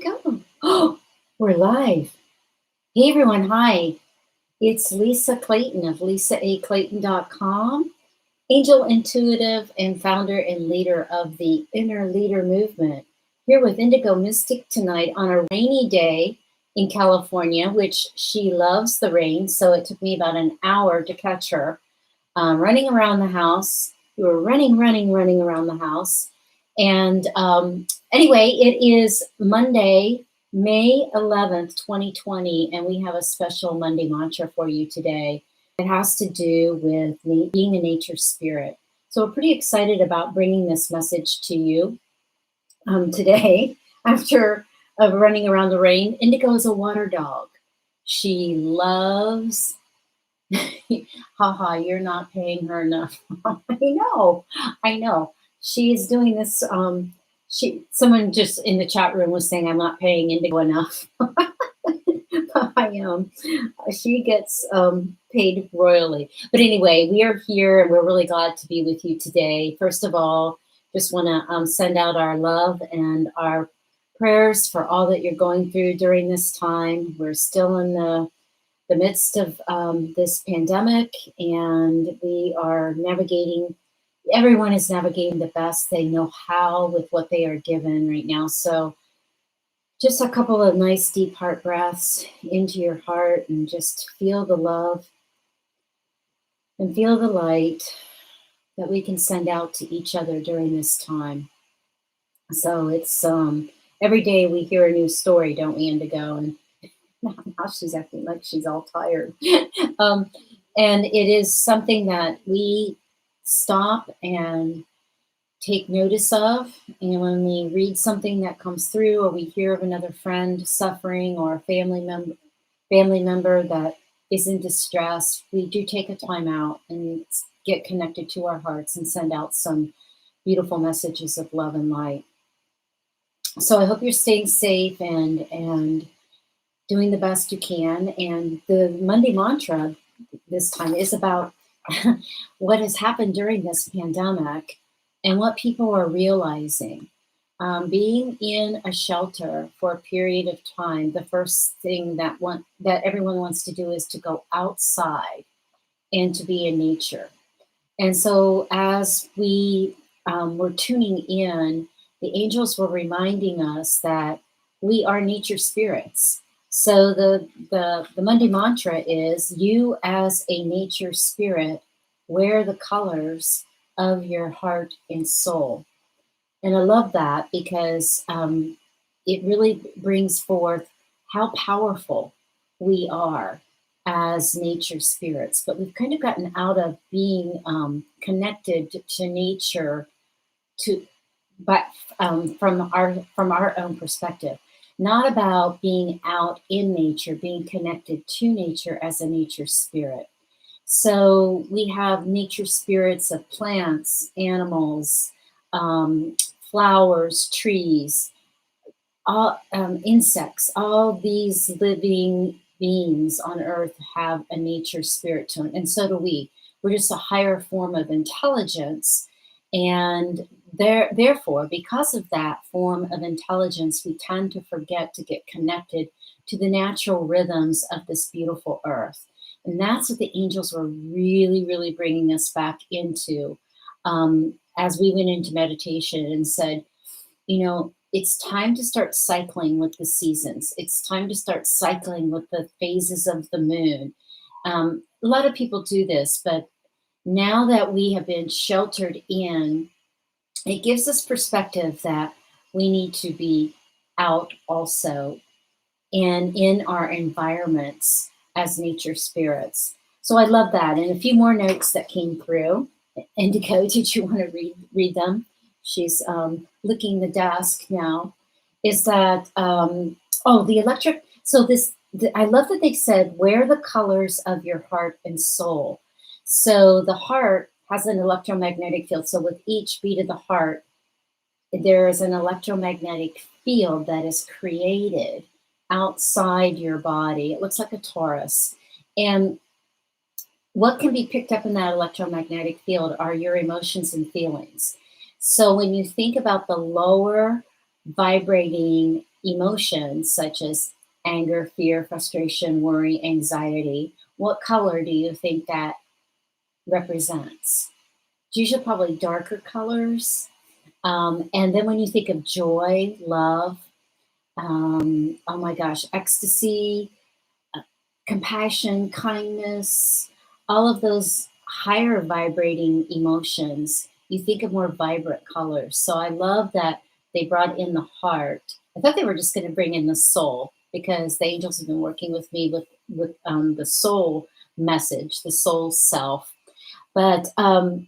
go. Oh, we're live. Hey everyone, hi. It's Lisa Clayton of lisaaclayton.com, angel intuitive and founder and leader of the Inner Leader Movement. Here with Indigo Mystic tonight on a rainy day in California, which she loves the rain, so it took me about an hour to catch her running around the house. We were running around the house. And anyway, it is Monday, May 11th, 2020, and we have a special Monday mantra for you today. It has to do with being a nature spirit. So we're pretty excited about bringing this message to you today after running around the rain. Indigo is a water dog. She loves haha, you're not paying her enough. I know. She's doing this. Someone just in the chat room was saying I'm not paying Indigo enough. I am. She gets paid royally. But anyway, we are here and we're really glad to be with you today. First of all, just want to send out our love and our prayers for all that you're going through during this time. We're still in the midst of this pandemic, and we are navigating. Everyone is navigating the best they know how with what they are given right now. So just a couple of nice deep heart breaths into your heart and just feel the love and feel the light that we can send out to each other during this time. So it's every day we hear a new story, don't we, Indigo? And now she's acting like she's all tired. And it is something that we stop and take notice of. And when we read something that comes through, or we hear of another friend suffering, or a family member that is in distress, we do take a time out and get connected to our hearts and send out some beautiful messages of love and light. So I hope you're staying safe and doing the best you can. And the Monday mantra this time is about what has happened during this pandemic and what people are realizing. Being in a shelter for a period of time, the first thing that everyone wants to do is to go outside and to be in nature. And so as we were tuning in, the angels were reminding us that we are nature spirits. So the Monday mantra is, you as a nature spirit, wear the colors of your heart and soul. And I love that because it really brings forth how powerful we are as nature spirits. But we've kind of gotten out of being connected to nature from our own perspective. Not about being out in nature, being connected to nature as a nature spirit. So we have nature spirits of plants, animals, flowers, trees, all insects. All these living beings on earth have a nature spirit to them, and so do we. We're just a higher form of intelligence, and therefore, because of that form of intelligence, we tend to forget to get connected to the natural rhythms of this beautiful earth. And that's what the angels were really, really bringing us back into as we went into meditation and said, it's time to start cycling with the seasons. It's time to start cycling with the phases of the moon. A lot of people do this, but now that we have been sheltered in, it gives us perspective that we need to be out also and in our environments as nature spirits. So I love that. And a few more notes that came through. Indigo, did you want to read them? She's licking the desk now. Is that, the electric, so I love that they said, wear the colors of your heart and soul. So the heart has an electromagnetic field. So with each beat of the heart, there is an electromagnetic field that is created outside your body. It looks like a torus. And what can be picked up in that electromagnetic field are your emotions and feelings. So when you think about the lower vibrating emotions such as anger, fear, frustration, worry, anxiety, what color do you think that represents? It's usually probably darker colors. And then when you think of joy, love, oh my gosh, ecstasy, compassion, kindness, all of those higher vibrating emotions, you think of more vibrant colors. So I love that they brought in the heart. I thought they were just going to bring in the soul because the angels have been working with me with the soul message, the soul self. But and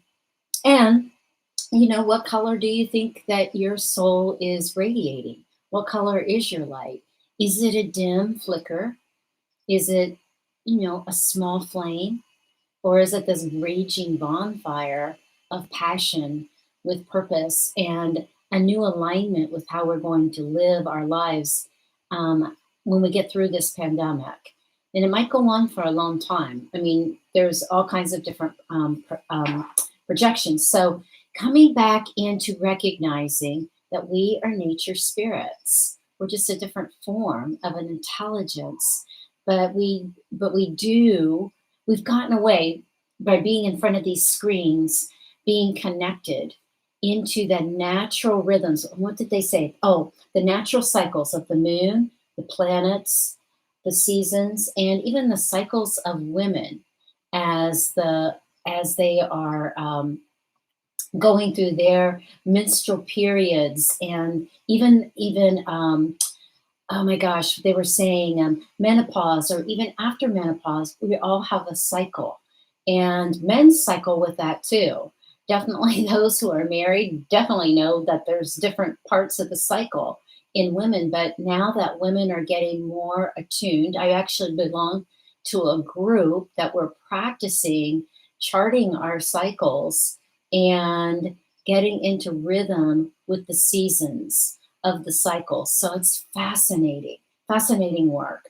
what color do you think that your soul is radiating? What color is your light? Is it a dim flicker? Is it, a small flame? Or is it this raging bonfire of passion with purpose and a new alignment with how we're going to live our lives when we get through this pandemic? And it might go on for a long time. I mean, there's all kinds of different projections. So, coming back into recognizing that we are nature spirits, we're just a different form of an intelligence, but we've gotten away by being in front of these screens, being connected into the natural rhythms. What did they say? Oh, the natural cycles of the moon, the planets, the seasons, and even the cycles of women as they are going through their menstrual periods, and even oh my gosh, they were saying menopause, or even after menopause, we all have a cycle. And men cycle with that too. Definitely those who are married definitely know that there's different parts of the cycle in women. But now that women are getting more attuned, I actually belong to a group that we're practicing charting our cycles and getting into rhythm with the seasons of the cycle. So it's fascinating, fascinating work.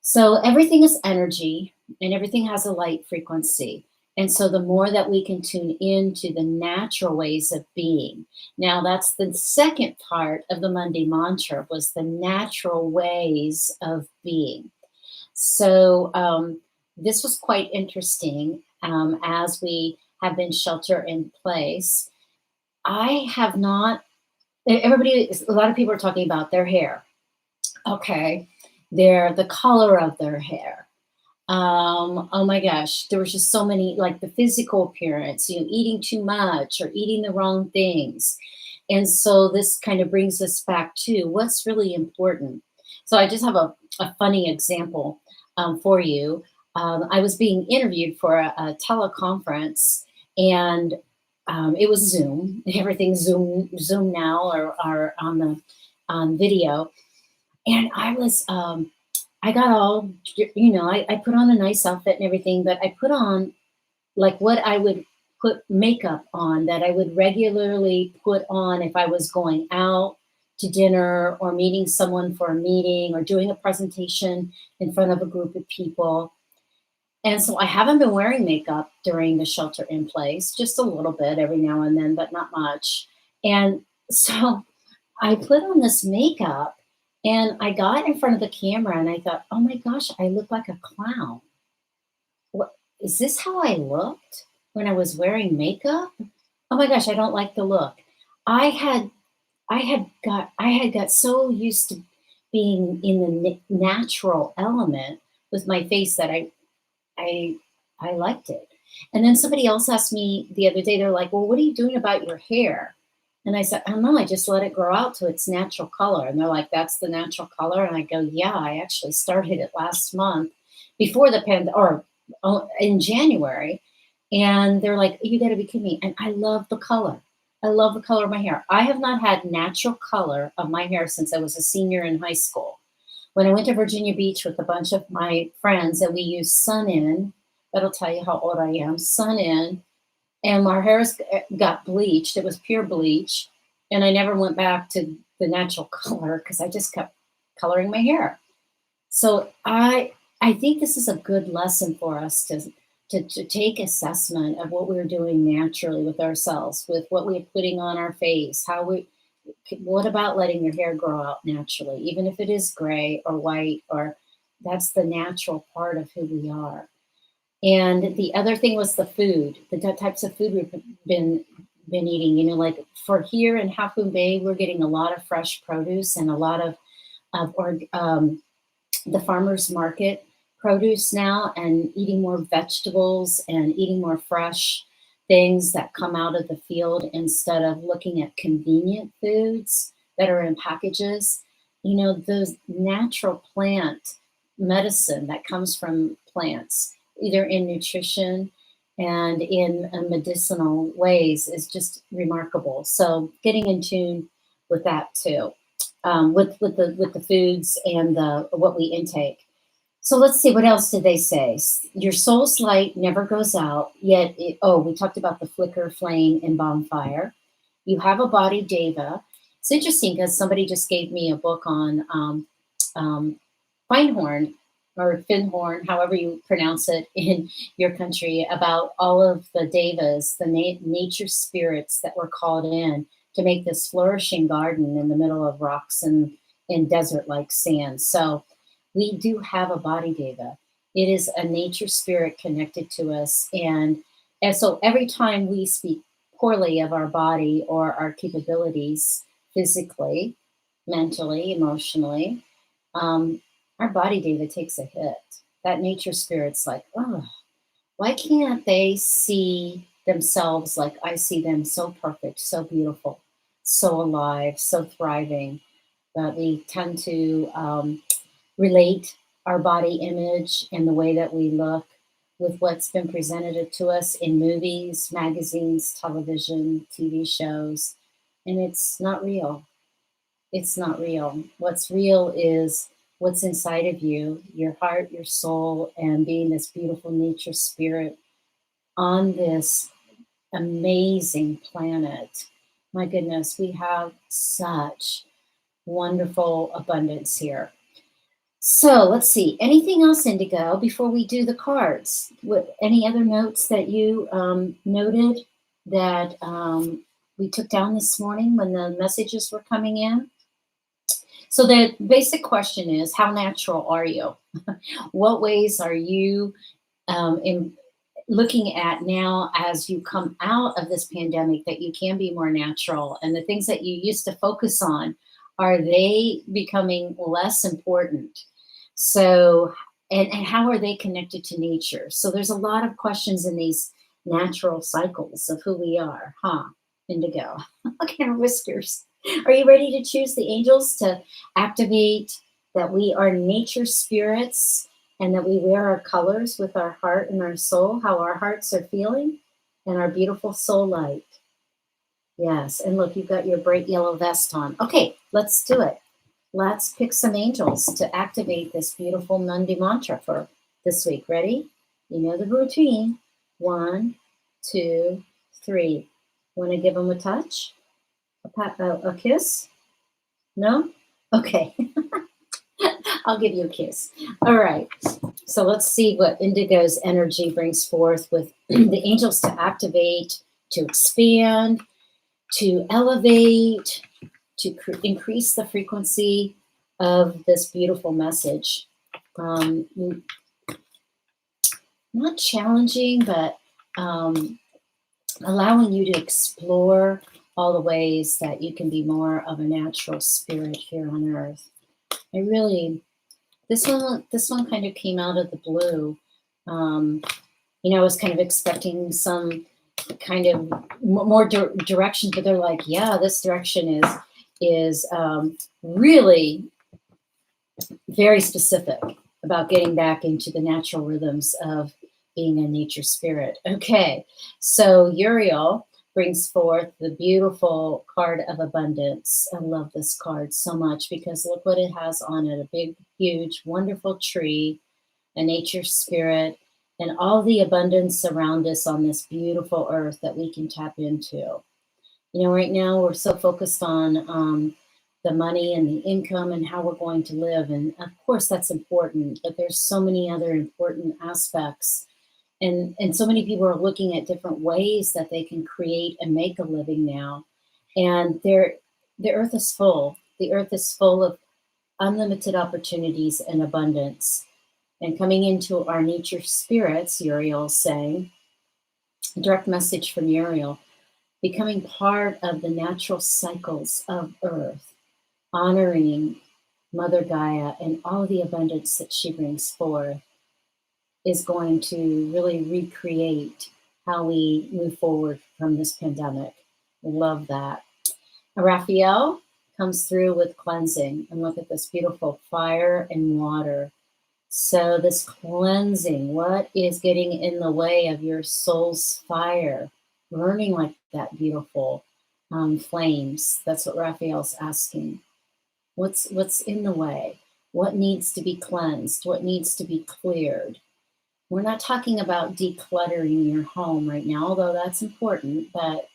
So everything is energy and everything has a light frequency. And so the more that we can tune into the natural ways of being. Now that's the second part of the Monday mantra, was the natural ways of being. So this was quite interesting as we have been shelter in place. I have not, a lot of people are talking about their hair. Okay. The color of their hair. Oh my gosh, there was just so many, like the physical appearance, eating too much or eating the wrong things. And so this kind of brings us back to what's really important. So I just have a funny example for you. I was being interviewed for a teleconference, and it was Zoom. Everything's Zoom now, or on video. And I got all, I put on a nice outfit and everything, but I put on like what I would put makeup on, that I would regularly put on if I was going out to dinner or meeting someone for a meeting or doing a presentation in front of a group of people. And so I haven't been wearing makeup during the shelter in place, just a little bit every now and then, but not much. And so I put on this makeup and I got in front of the camera and I thought, oh my gosh, I look like a clown. What, is this how I looked when I was wearing makeup? Oh my gosh, I don't like the look. I had I had got so used to being in the natural element with my face that I I liked it. And then somebody else asked me the other day, they're like, well, what are you doing about your hair? And I said, I don't know, I just let it grow out to its natural color. And they're like, that's the natural color. And I go, yeah, I actually started it last month before the or in January. And they're like, you got to be kidding me. And I love the color. I love the color of my hair. I have not had natural color of my hair since I was a senior in high school. When I went to Virginia Beach with a bunch of my friends and we used Sun In, that'll tell you how old I am, Sun In, and our hair got bleached. It was pure bleach. And I never went back to the natural color because I just kept coloring my hair. So I think this is a good lesson for us to take assessment of what we're doing naturally with ourselves, with what we're putting on our face, how we What about letting your hair grow out naturally, even if it is gray or white, or that's the natural part of who we are. And the other thing was the food, the types of food we've been eating. You know, like for here in Half Moon Bay, we're getting a lot of fresh produce and a lot of or the farmers market produce now, and eating more vegetables and eating more fresh things that come out of the field instead of looking at convenient foods that are in packages. You know, those natural plant medicine that comes from plants, either in nutrition and in medicinal ways, is just remarkable. So getting in tune with that too, with the foods and the what we intake. So let's see, what else did they say? Your soul's light never goes out, yet oh, we talked about the flicker, flame, and bonfire. You have a body, Deva. It's interesting because somebody just gave me a book on um, Feinhorn or Finhorn, however you pronounce it in your country, about all of the devas, the nature spirits that were called in to make this flourishing garden in the middle of rocks and desert like sand. So we do have a body deva. It is a nature spirit connected to us. And so every time we speak poorly of our body or our capabilities physically, mentally, emotionally, um, our body data takes a hit. That nature spirit's like, oh, why can't they see themselves like I see them, so perfect, so beautiful, so alive, so thriving? But we tend to relate our body image and the way that we look with what's been presented to us in movies, magazines, television, TV shows, and it's not real. It's not real. What's real is what's inside of you, your heart, your soul, and being this beautiful nature spirit on this amazing planet. My goodness, we have such wonderful abundance here. So let's see. Anything else, Indigo, before we do the cards? Any other notes that you noted that we took down this morning when the messages were coming in? So the basic question is, how natural are you? What ways are you in looking at now as you come out of this pandemic that you can be more natural? And the things that you used to focus on, are they becoming less important? So, and how are they connected to nature? So there's a lot of questions in these natural cycles of who we are, huh, Indigo? Look at our whiskers. Are you ready to choose the angels to activate that we are nature spirits and that we wear our colors with our heart and our soul, how our hearts are feeling, and our beautiful soul light? Yes, and look, you've got your bright yellow vest on. Okay, let's do it. Let's pick some angels to activate this beautiful Nandi mantra for this week. Ready? You know the routine. 1, 2, 3. Want to give them a touch? A kiss? No? Okay. I'll give you a kiss. All right. So let's see what Indigo's energy brings forth with the angels to activate, to expand, to elevate, to increase the frequency of this beautiful message. Um, Not challenging, but allowing you to explore all the ways that you can be more of a natural spirit here on earth. I really, this one kind of came out of the blue. I was kind of expecting some kind of more direction, but they're like, yeah, this direction is really very specific about getting back into the natural rhythms of being a nature spirit. Okay, so Uriel brings forth the beautiful card of abundance. I love this card so much because look what it has on it: a big, huge, wonderful tree, a nature spirit, and all the abundance around us on this beautiful earth that we can tap into. Right now we're so focused on the money and the income and how we're going to live. And of course, that's important, but there's so many other important aspects. And so many people are looking at different ways that they can create and make a living now. And The earth is full. The earth is full of unlimited opportunities and abundance. And coming into our nature spirits, Uriel's saying, a direct message from Uriel, becoming part of the natural cycles of earth, honoring Mother Gaia and all the abundance that she brings forth is going to really recreate how we move forward from this pandemic. Love that. Raphael comes through with cleansing, and look at this beautiful fire and water. So, this cleansing, what is getting in the way of your soul's fire, burning like that beautiful flames? That's what Raphael's asking. What's in the way? What needs to be cleansed? What needs to be cleared? We're not talking about decluttering your home right now, although that's important, but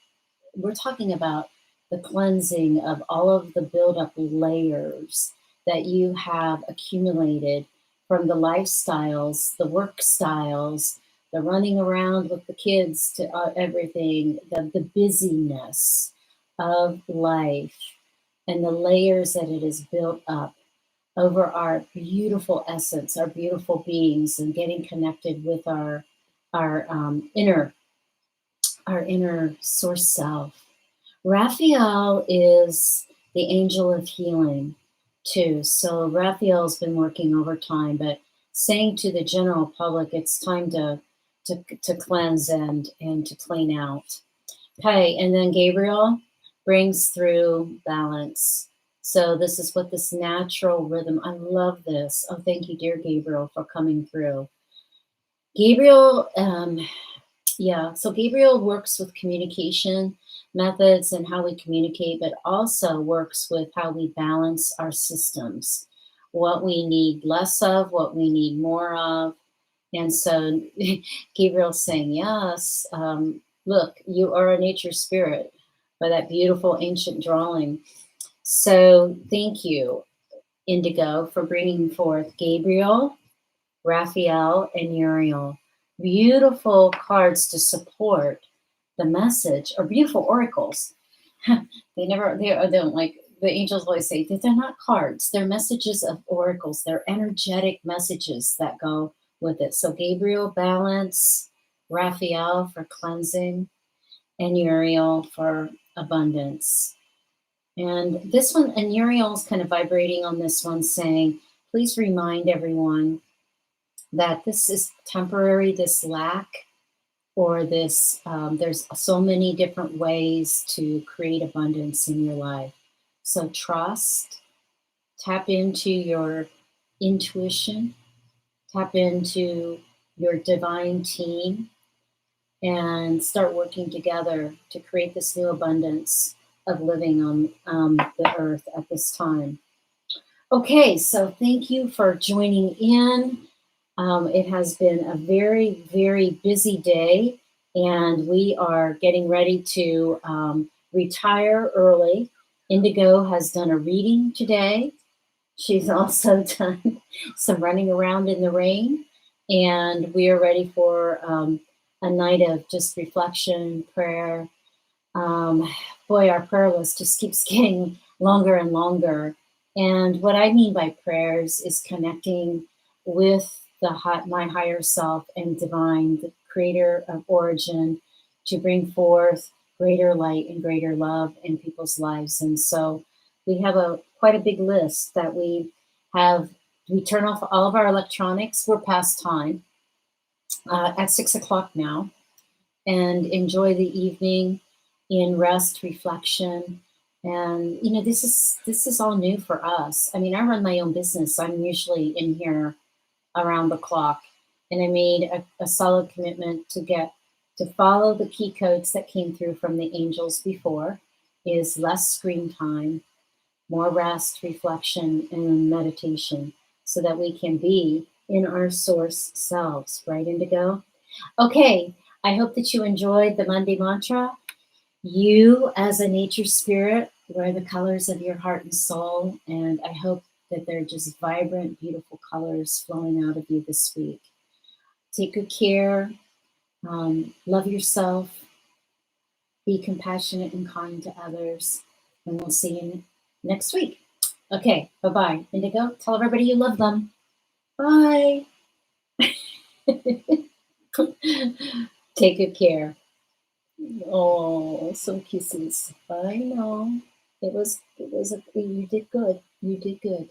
we're talking about the cleansing of all of the buildup layers that you have accumulated from the lifestyles, the work styles, the running around with the kids to everything, the busyness of life and the layers that it has built up over our beautiful essence, our beautiful beings, and getting connected with our inner our inner source self. Raphael is the angel of healing too. So Raphael's been working overtime, but saying to the general public, it's time to cleanse and to clean out. Okay, and then Gabriel brings through balance. So this is what this natural rhythm. I love this. Oh, thank you, dear Gabriel, for coming through. Gabriel, yeah, so Gabriel works with communication methods and how we communicate, but also works with how we balance our systems, what we need less of, what we need more of. And so Gabriel's saying, yes, look, you are a nature spirit by that beautiful ancient drawing. So thank you, Indigo, for bringing forth Gabriel, Raphael, and Uriel. Beautiful cards to support the message, or beautiful oracles. They don't like, the angels always say that they're not cards, they're messages of oracles, they're energetic messages that go with it. So Gabriel, balance, Raphael for cleansing, and Uriel for abundance. And this one, and Uriel's kind of vibrating on this one, saying, please remind everyone that this is temporary, this lack, or this, there's so many different ways to create abundance in your life. So trust, tap into your intuition, tap into your divine team, and start working together to create this new abundance of living on the earth at this time. Okay, so thank you for joining in. It has been a very, very busy day, and we are getting ready to retire early. Indigo has done a reading today. She's also done some running around in the rain, and we are ready for a night of just reflection, prayer. Boy, our prayer list just keeps getting longer and longer. And what I mean by prayers is connecting with my higher self and divine, the creator of origin, to bring forth greater light and greater love in people's lives. And so we have quite a big list that we have. We turn off all of our electronics. We're past time at 6 o'clock now, and enjoy the evening in rest, reflection. And this is all new for us. I mean, I run my own business. I'm usually in here around the clock, and I made a solid commitment to follow the key codes that came through from the angels before. Is less screen time, more rest, reflection, and meditation, so that we can be in our source selves, right, Indigo? Okay, I hope that you enjoyed the Monday mantra. You, as a nature spirit, wear the colors of your heart and soul, and I hope that they're just vibrant, beautiful colors flowing out of you this week. Take good care, love yourself, be compassionate and kind to others, And we'll see you next week. Okay, bye bye. Indigo, tell everybody you love them. Bye. Take good care. Oh, some kisses. I know. You did good. You did good.